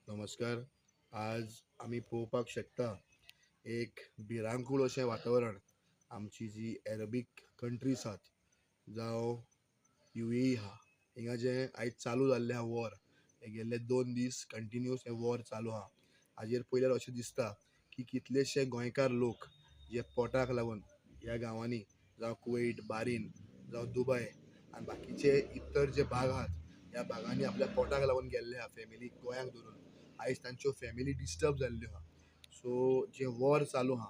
नमस्कार. आज आमी पळोवपाक शकता एक भिरांकूळ अशें वातावरण आमची जी अरेबीक कंट्रीज आहात जावं UAE आहा हिंगा जें आयज चालू जाल्लें आहा वॉर. हे गेल्ले 2 दीस कंटिन्यूअस हें वॉर चालू आहा. हाजेर पळयल्यार अशें दिसता की कितलेशे गोंयकार लोक जे पोटाक लागून ह्या गांवांनी जावं कुवेट, बारीन जावं दुबय आनी बाकीचे इतर जे भाग आहात ह्या भागांनी आपल्या पोटाक लागून गेल्ले आहा फॅमिली गोंयांक धरून. आयज तांच्यो फॅमिली डिस्टर्ब जाल्ल्यो आहा. सो जें वॉर चालू आहा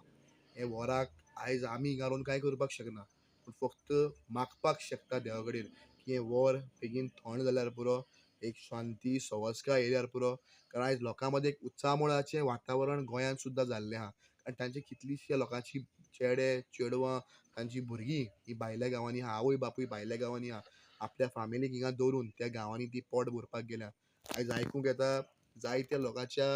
हे वॉराक आयज आमी हिंगा रावन कांय करपाक शकना, पूण फक्त मागपाक शकता देवा कडेन की हें वॉर बेगीन थोंड जाल्यार पुरो, एक शांती संवस्कार येयल्यार पुरो. कारण आयज लोकां मदें एक उत्सामळाचें वातावरण गोंयांत सुद्दां जाल्लें आहा आनी तांची कितलींशीं लोकांची चेडे चेडवां तांचीं भुरगीं हीं भायल्या गांवांनी आहा, आवय बापूय भायल्या गांवांनी आहा. आपल्या फामिलीक हिंगा दवरून त्या गांवांनी तीं पोट भरपाक गेल्या. आयज आयकूंक येता जायत्या लोकांच्या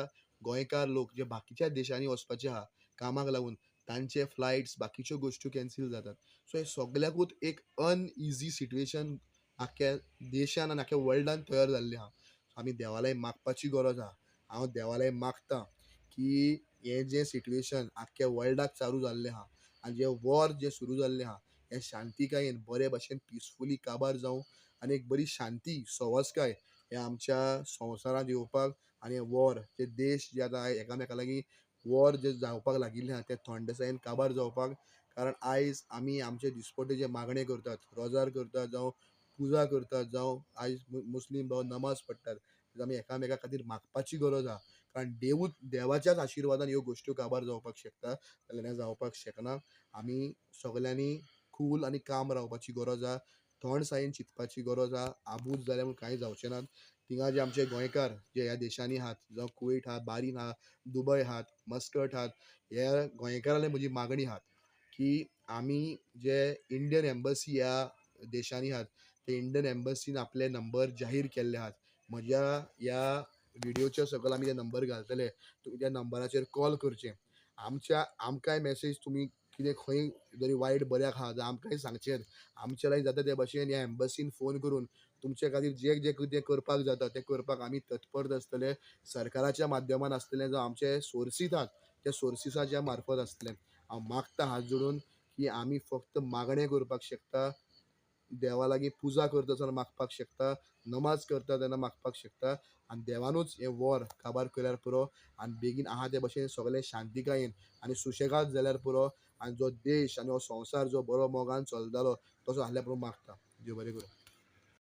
गोंयकार लोक जे बाकीच्या देशांनी वचपाचे आहा कामाक लागून तांचे फ्लायट्स बाकीच्यो गोश्टी कॅन्सील जातात. सो हे सगल्याकूच एक अनइजी सिट्युएशन आख्या देशान आनी आख्या वर्ल्डान तयार जाल्लें आहा. आमी देवालय मागपाची गरज आहा. हांव देवालय मागतां की हें जें सिट्युएशन आख्या वर्ल्डाक चालू जाल्लें आहा आनी जें वॉर जें सुरू जाल्लें आहा हें शांतीकायेन बरे भशेन पिसफुली काबार जावं आनी एक बरी शांती संवस्काय हे आमच्या संवसारांत येवपाक आनी हे वॉर जे देश जे आतां एकामेका लागीं वॉर जे जावपाक लागिल्लें आहा तें थंडसायेन काबार जावपाक. कारण आयज आमी आमचे दिसपटे जे मागणे करतात, रोजार करतात जावं पुजा करतात जावं आयज मुस्लीम भाव नमाज पडटात, आमी एकामेका खातीर मागपाची गरज आहा. कारण देवाच्याच आशिर्वादान ह्यो गोश्ट्यो काबार जावपाक शकता, जाल्यार हें जावपाक शकना. आमी सगल्यांनी कूल आनी काम रावपाची गरज आहा. थोंडसायेन चिंतपाची गरज आहा. आबूज जाल्यार म्हूण कांय जावचें ना. थिंगा जे आमचे गोंयकार जे ह्या देशांनी आहात जावं कुवेट आहा, बारीन आहा, दुबय आहात, मस्कट आहात, ह्या गोंयकारांनी म्हजी मागणी आहा की आमी जे इंडियन एम्बसी ह्या देशांनी आहात ते इंडियन एम्बसीन आपले नंबर जाहीर केल्ले आहात. म्हज्या ह्या व्हिडिओच्या सकयल आमी ते नंबर घालतले. तुमी त्या नंबराचेर कॉल करचें. आमकांय मॅसेज तुमी कितें खंय जरी वायट बऱ्याक आहा जाल्यार आमकांय सांगचें. आमचे लागीं जाता ते भशेन ह्या एम्बसीन फोन करून तुमचे खातीर जें जें कितें करपाक जाता तें करपाक आमी तत्पर आसतले. सरकाराच्या माध्यमान आसतलें जावं आमचे सोर्सीस आहात त्या सोर्सिसाच्या मार्फत आसतलें. हांव मागतां हात जोडून की आमी फक्त मागणें करपाक शकता. देवा लागीं पुजा करता आसतना मागपाक शकता, नमाज करता तेन्ना मागपाक शकता आनी देवानूच हें वॉर काबार केल्यार पुरो आनी बेगीन आहा ते भशेन सगळें शांतीकायेन आनी सुशेगाद जाल्यार पुरो आनी जो देश आनी हो संवसार जो बरो मोगान चलतालो तसो आहल्यार पुरो मागता. देव बरें करूं.